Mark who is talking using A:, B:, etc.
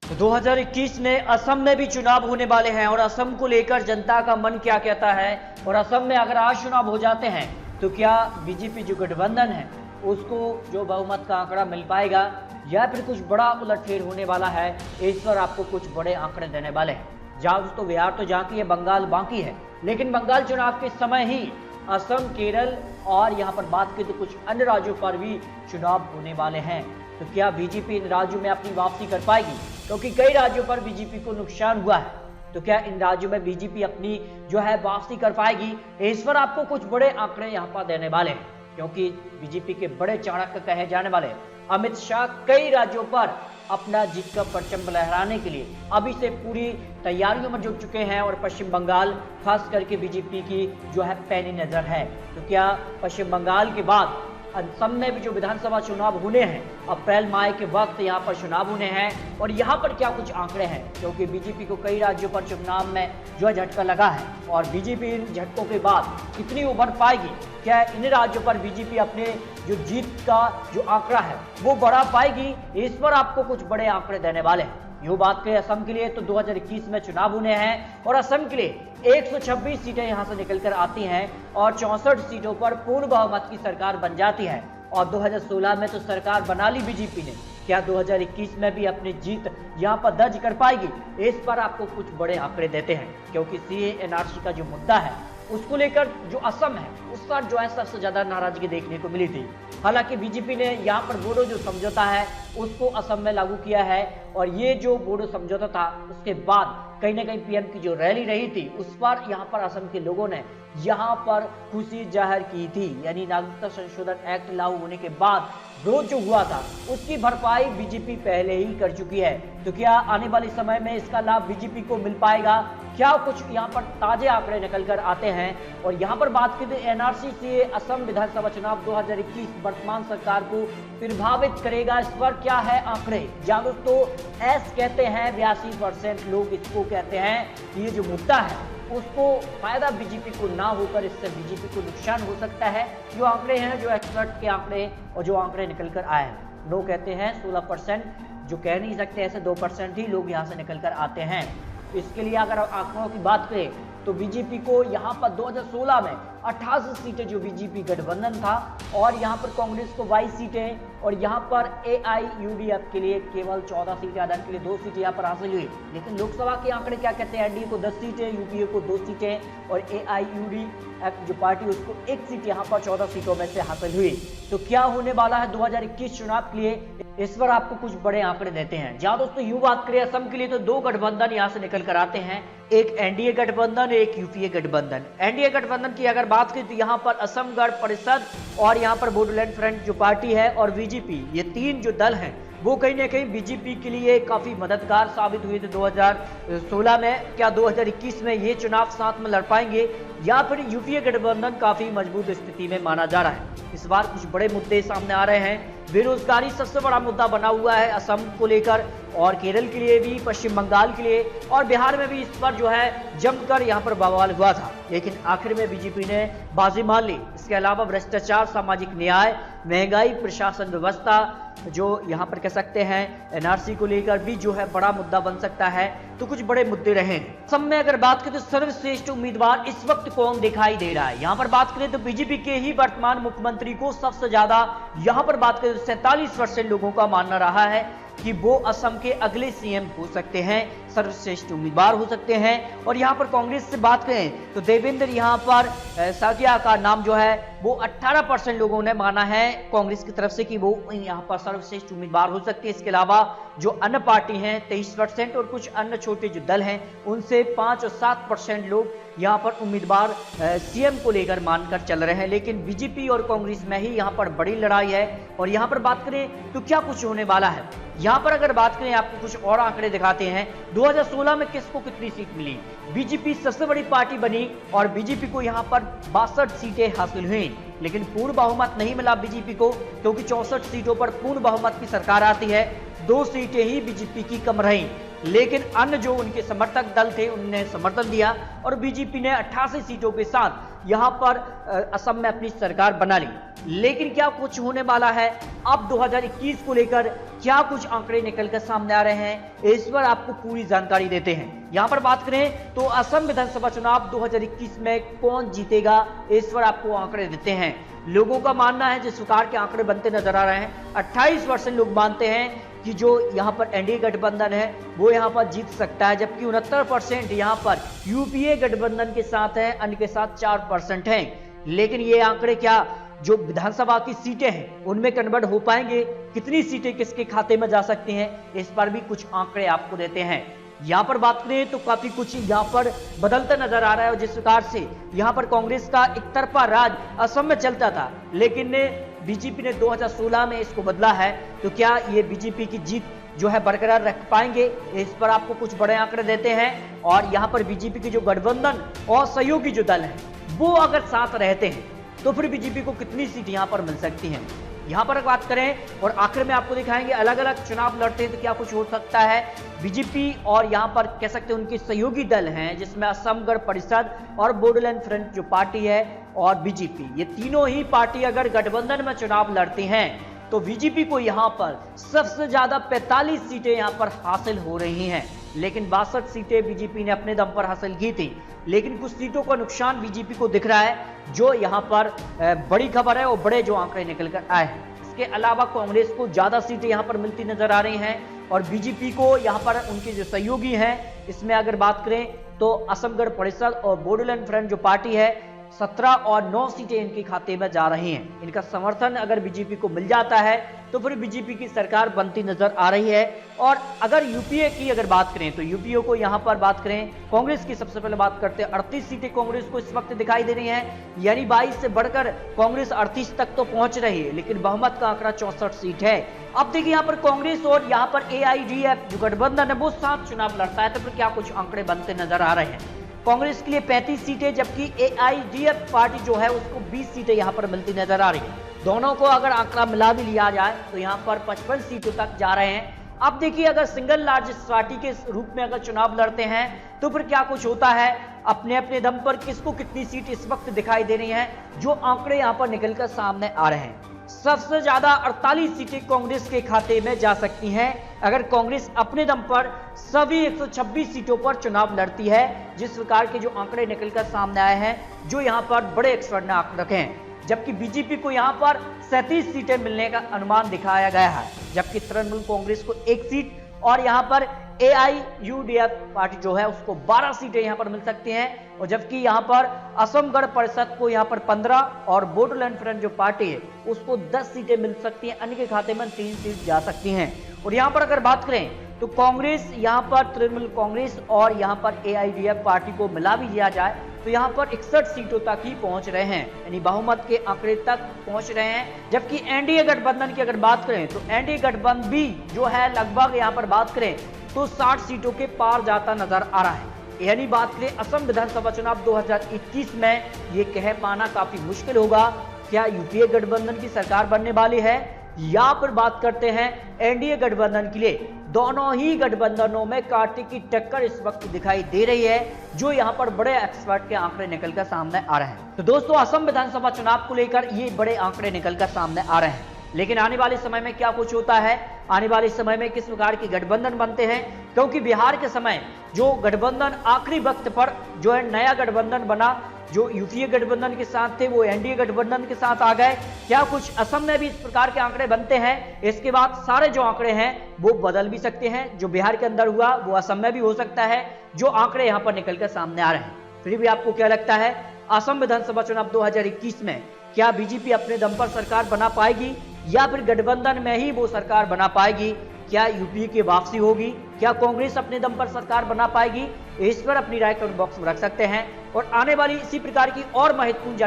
A: तो 2021 में असम में भी चुनाव होने वाले हैं और असम को लेकर जनता का मन क्या कहता है, और असम में अगर आज चुनाव हो जाते हैं तो क्या बीजेपी जो गठबंधन है उसको जो बहुमत का आंकड़ा मिल पाएगा या फिर कुछ बड़ा उलटफेर होने वाला है। इस पर आपको कुछ बड़े आंकड़े देने वाले हैं। जहां दोस्तों बिहार तो बाकी है, बंगाल बाकी है, लेकिन बंगाल चुनाव के समय ही असम, केरल और यहाँ पर बात की तो कुछ अन्य राज्यों पर भी चुनाव होने वाले हैं। तो क्या बीजेपी इन राज्यों में अपनी वापसी कर पाएगी, क्योंकि कई राज्यों पर बीजेपी को नुकसान हुआ है। तो क्या इन राज्यों में बीजेपी अपनी जो है वापसी कर पाएगी, इस पर आपको कुछ बड़े आंकड़े यहाँ पर देने वाले हैं, क्योंकि बीजेपी के बड़े चाणक्य कहे जाने वाले अमित शाह कई राज्यों पर अपना जीत का परचम लहराने के लिए अभी से पूरी तैयारियों में जुट चुके हैं। और पश्चिम बंगाल खास करके बीजेपी की जो है पैनी नजर है। तो क्या पश्चिम बंगाल के बाद असम में भी जो विधानसभा चुनाव होने हैं, अप्रैल मई के वक्त यहाँ पर चुनाव होने हैं, और यहाँ पर क्या कुछ आंकड़े हैं, क्योंकि बीजेपी को कई राज्यों पर चुनाव में जो है झटका लगा है और बीजेपी इन झटकों के बाद कितनी उभर पाएगी, क्या इन राज्यों पर बीजेपी अपने जो जीत का जो आंकड़ा है वो बढ़ा पाएगी, इस पर आपको कुछ बड़े आंकड़े देने वाले हैं। यूं बात करें असम के लिए तो 2021 में चुनाव होने हैं और असम के लिए 126 सीटें यहां से निकलकर आती हैं और 64 सीटों पर पूर्ण बहुमत की सरकार बन जाती है। और 2016 में तो सरकार बना ली बीजेपी ने, क्या 2021 में भी अपनी जीत यहां पर दर्ज कर पाएगी, इस पर आपको कुछ बड़े आंकड़े देते हैं। क्योंकि सीए एनआरसी का जो मुद्दा है उसको लेकर जो असम है उस पर जो है सबसे ज्यादा नाराजगी देखने को मिली थी। हालांकि बीजेपी ने यहाँ पर बोडो जो समझौता है उसको असम में लागू किया है, और ये जो बोडो समझौता था उसके बाद कहीं ना कहीं पीएम की जो रैली रही थी उस पर यहाँ पर असम के लोगों ने यहाँ पर खुशी जाहिर की थी। यानी नागरिकता संशोधन एक्ट लागू होने के बाद विरोध जो हुआ था उसकी भरपाई बीजेपी पहले ही कर चुकी है। तो क्या आने वाले समय में इसका लाभ बीजेपी को मिल पाएगा, क्या कुछ यहाँ पर ताजे आंकड़े निकल कर आते हैं। और यहाँ पर बात करें तो एनआरसी से असम विधानसभा चुनाव 2021 वर्तमान सरकार को प्रभावित करेगा, इस पर क्या है आंकड़े। जहाँ दोस्तों एस कहते हैं 82% लोग इसको कहते हैं कि ये जो मुद्दा है उसको फायदा बीजेपी को ना होकर इससे बीजेपी को नुकसान हो सकता है। जो आंकड़े हैं, जो एक्सपर्ट के आंकड़े और जो आंकड़े निकल कर आए हैं, लोग कहते हैं 16%, जो कह नहीं सकते ऐसे 2% ही लोग यहाँ से निकल कर आते हैं। इसके लिए अगर आंकड़ों की बात करें तो बीजेपी को यहाँ पर 2016 में 88 सीटें जो बीजेपी गठबंधन था, और यहाँ पर कांग्रेस को 22 सीटें, और यहाँ पर एआईयूडीएफ के लिए केवल 14 सीटें, अदर के लिए 2 सीटें यहाँ पर हासिल हुई। लेकिन लोकसभा के आंकड़े क्या कहते हैं, एनडीए को 10 सीटें, यूपीए को 2 सीटें और एआईयूडीएफ जो पार्टी उसको 1 सीट यहाँ पर 14 सीटों में से हासिल हुई। तो क्या होने वाला है 2021 चुनाव के लिए, इस पर आपको कुछ बड़े आंकड़े देते हैं। जहां दोस्तों यूं बात करें असम के लिए तो 2 गठबंधन यहां से निकल कर आते हैं, एक एनडीए गठबंधन, एक यूपीए गठबंधन। एनडीए गठबंधन की अगर बात करें तो यहाँ पर असम गण परिषद और यहाँ पर बोडोलैंड फ्रंट जो पार्टी है और बीजेपी, ये 3 जो दल हैं वो कहीं ना कहीं बीजेपी के लिए काफी मददगार साबित हुए थे 2016 में। क्या 2021 में ये चुनाव साथ में लड़ पाएंगे, या फिर यूपीए गठबंधन काफी मजबूत स्थिति में माना जा रहा है। इस बार कुछ बड़े मुद्दे सामने आ रहे हैं। बेरोजगारी सबसे बड़ा मुद्दा बना हुआ है असम को लेकर, और केरल के लिए भी, पश्चिम बंगाल के लिए, और बिहार में भी इस पर जो है जमकर यहाँ पर बवाल हुआ था। लेकिन आखिर में बीजेपी ने बाजी मान ली। इसके अलावा भ्रष्टाचार, सामाजिक न्याय, महंगाई, प्रशासन व्यवस्था, जो यहाँ पर कह सकते हैं एनआरसी को लेकर भी जो है बड़ा मुद्दा बन सकता है। तो कुछ बड़े मुद्दे रहे। असम में अगर बात करें तो सर्वश्रेष्ठ उम्मीदवार इस वक्त कौन दिखाई दे रहा है, यहाँ पर बात करें तो बीजेपी के ही वर्तमान मुख्यमंत्री को सबसे ज्यादा यहाँ पर बात करें तो 47% लोगों का मानना रहा है कि वो असम के अगले सीएम हो सकते हैं, सर्वश्रेष्ठ उम्मीदवार हो सकते हैं। और यहाँ पर कांग्रेस से बात करें तो देवेंद्र यहाँ पर साथिया का नाम जो है वो 18% लोगों ने माना है कांग्रेस की तरफ से कि वो यहाँ पर सर्वश्रेष्ठ उम्मीदवार हो सकते हैं। इसके अलावा जो अन्य पार्टी हैं 23% और कुछ अन्य छोटे जो दल हैं उनसे 5 और 7% लोग यहाँ पर उम्मीदवार सीएम को लेकर मानकर चल रहे हैं। लेकिन बीजेपी और कांग्रेस में ही यहाँ पर बड़ी लड़ाई है। और यहाँ पर बात करें तो क्या कुछ होने वाला है, यहाँ पर अगर बात करें आपको कुछ और आंकड़े दिखाते हैं। 2016 में किसको कितनी सीट मिली, बीजेपी सबसे बड़ी पार्टी बनी और बीजेपी को यहाँ पर 62 सीटें हासिल हुई। लेकिन पूर्ण बहुमत नहीं मिला बीजेपी को, क्योंकि 64 सीटों पर पूर्ण बहुमत की सरकार आती है, 2 सीटें ही बीजेपी की कम रहीं। लेकिन अन्य जो उनके समर्थक दल थे उन्होंने समर्थन दिया और बीजेपी ने 88 सीटों के साथ यहाँ पर असम में अपनी सरकार बना ली। लेकिन क्या कुछ होने वाला है अब 2021 को लेकर, क्या कुछ आंकड़े निकलकर सामने आ रहे हैं, इस पर आपको पूरी जानकारी देते हैं। यहां पर बात करें तो असम विधानसभा चुनाव 2021 में कौन जीतेगा, इस पर आपको आंकड़े देते हैं। लोगों का मानना है, जिस प्रकार के आंकड़े बनते नजर आ रहे हैं, 28% लोग मानते हैं कि जो यहाँ पर एनडीए गठबंधन है वो यहाँ पर जीत सकता है, जबकि 69% यहाँ पर यूपीए गठबंधन के साथ है, अन्य के साथ 4% हैं। लेकिन ये आंकड़े क्या जो विधानसभा की सीटें हैं उनमें कन्वर्ट हो पाएंगे, कितनी सीटें किसके खाते में जा सकती हैं, इस पर भी कुछ आंकड़े आपको देते हैं। यहाँ पर बात करें तो काफी कुछ यहाँ पर बदलता नजर आ रहा है। और जिस प्रकार से यहाँ पर कांग्रेस का एक तरफा राज असम में चलता था, लेकिन बीजेपी ने 2016 में इसको बदला है, तो क्या ये बीजेपी की जीत जो है बरकरार रख पाएंगे, इस पर आपको कुछ बड़े आंकड़े देते हैं। और यहाँ पर बीजेपी के जो गठबंधन और सहयोगी जो दल है वो अगर साथ रहते हैं तो फिर बीजेपी को कितनी सीट यहाँ पर मिल सकती हैं, यहाँ पर बात करें। और आखिर में आपको दिखाएंगे अलग अलग चुनाव लड़ते हैं तो क्या कुछ हो सकता है। बीजेपी और यहाँ पर कह सकते हैं उनके सहयोगी दल हैं, जिसमें असम गण परिषद और बोडोलैंड फ्रंट जो पार्टी है और बीजेपी, ये तीनों ही पार्टी अगर गठबंधन में चुनाव लड़ती हैं तो बीजेपी को यहाँ पर सबसे ज्यादा 45 सीटें यहाँ पर हासिल हो रही हैं। लेकिन 62 सीटें बीजेपी ने अपने दम पर हासिल की थी, लेकिन कुछ सीटों का नुकसान बीजेपी को दिख रहा है, जो यहाँ पर बड़ी खबर है और बड़े जो आंकड़े निकल कर आए हैं। इसके अलावा कांग्रेस को ज्यादा सीटें यहाँ पर मिलती नजर आ रही हैं और बीजेपी को यहाँ पर उनके जो सहयोगी हैं, इसमें अगर बात करें तो असम गण परिषद और बोडोलैंड फ्रंट जो पार्टी है 17 और 9 सीटें इनके खाते में जा रही हैं। इनका समर्थन अगर बीजेपी को मिल जाता है तो फिर बीजेपी की सरकार बनती नजर आ रही है। और अगर यूपीए की अगर बात करें तो यूपीए को यहां पर बात करें, कांग्रेस की सबसे पहले बात करते हैं, 38 सीटें कांग्रेस को इस वक्त दिखाई दे रही हैं, यानी 22 से बढ़कर कांग्रेस 38 तक तो पहुंच रही है, लेकिन बहुमत का आंकड़ा 64 सीट है। अब देखिए यहाँ पर कांग्रेस और यहाँ पर AIDF जो गठबंधन है वो साथ चुनाव लड़ता है, तो फिर क्या कुछ आंकड़े बनते नजर आ रहे हैं। कांग्रेस के लिए 35 सीटें, जबकि AIDF पार्टी जो है उसको 20 सीटें यहां पर मिलती नजर आ रही है। दोनों को अगर आंकड़ा मिला भी लिया जाए तो यहां पर 55 सीटों तक जा रहे हैं। अब देखिए अगर सिंगल लार्जेस्ट पार्टी के रूप में अगर चुनाव लड़ते हैं तो फिर क्या कुछ होता है, अपने अपने दम पर किसको कितनी सीट इस वक्त दिखाई दे रही है, जो आंकड़े यहां पर निकलकर सामने आ रहे हैं। सबसे ज्यादा 48 सीटें कांग्रेस के खाते में जा सकती हैं अगर कांग्रेस अपने दम पर सभी 126 सीटों पर चुनाव लड़ती है, जिस प्रकार के जो आंकड़े निकलकर सामने आए हैं, जो यहां पर बड़े एक्सपर्ट ने आंकड़े रखे हैं। जबकि बीजेपी को यहां पर 37 सीटें मिलने का अनुमान दिखाया गया है, जबकि तृणमूल कांग्रेस को 1 सीट और यहां पर AIUDF पार्टी जो है उसको 12 सीटें यहां पर मिल सकती हैं। और जबकि यहां पर असम गण परिषद को यहां पर 15 और बोडोलैंड फ्रंट जो पार्टी है उसको 10 सीटें मिल सकती हैं, अन्य के खाते में 3 सीट जा सकती हैं। और यहां पर अगर बात करें तो कांग्रेस यहां पर तृणमूल कांग्रेस और यहां पर AIDF पार्टी को मिला भी दिया जाए तो यहां पर 61 सीटों तक ही पहुंच रहे हैं, यानी बहुमत के आंकड़े तक पहुंच रहे हैं। जबकि एनडीए गठबंधन की अगर बात करें तो एनडीए गठबंधन भी जो है लगभग यहां पर बात करें तो 60 सीटों के पार जाता नजर आ रहा है। यानी बात करें असम विधानसभा चुनाव 2021 में ये कह पाना काफी मुश्किल होगा क्या यूपीए गठबंधन की सरकार बनने वाली है, या फिर बात करते हैं एनडीए गठबंधन के लिए। दोनों ही गठबंधनों में कांटे की टक्कर इस वक्त दिखाई दे रही है, जो यहां पर बड़े एक्सपर्ट के आंकड़े निकलकर सामने आ रहे हैं। तो दोस्तों असम विधानसभा चुनाव को लेकर ये बड़े आंकड़े निकलकर सामने आ रहे हैं, लेकिन आने वाले समय में क्या कुछ होता है, आने वाले समय में किस प्रकार के गठबंधन बनते हैं, क्योंकि बिहार के समय जो गठबंधन आखिरी वक्त पर जो है नया गठबंधन बना, जो यूपीए गठबंधन के साथ थे वो एनडीए गठबंधन के साथ आ गए। क्या कुछ असम में भी इस प्रकार के आंकड़े बनते हैं, इसके बाद सारे जो आंकड़े हैं वो बदल भी सकते हैं। जो बिहार के अंदर हुआ वो असम में भी हो सकता है, जो आंकड़े यहां पर निकलकर सामने आ रहे हैं। फिर भी आपको क्या लगता है, असम विधानसभा चुनाव 2021 में क्या बीजेपी अपने दम पर सरकार बना पाएगी, या फिर गठबंधन में ही वो सरकार बना पाएगी? क्या यूपीए की वापसी होगी, क्या कांग्रेस अपने दम पर सरकार बना पाएगी? इस पर अपनी राय कमेंट बॉक्स में रख सकते हैं और आने वाली इसी प्रकार की और महत्वपूर्ण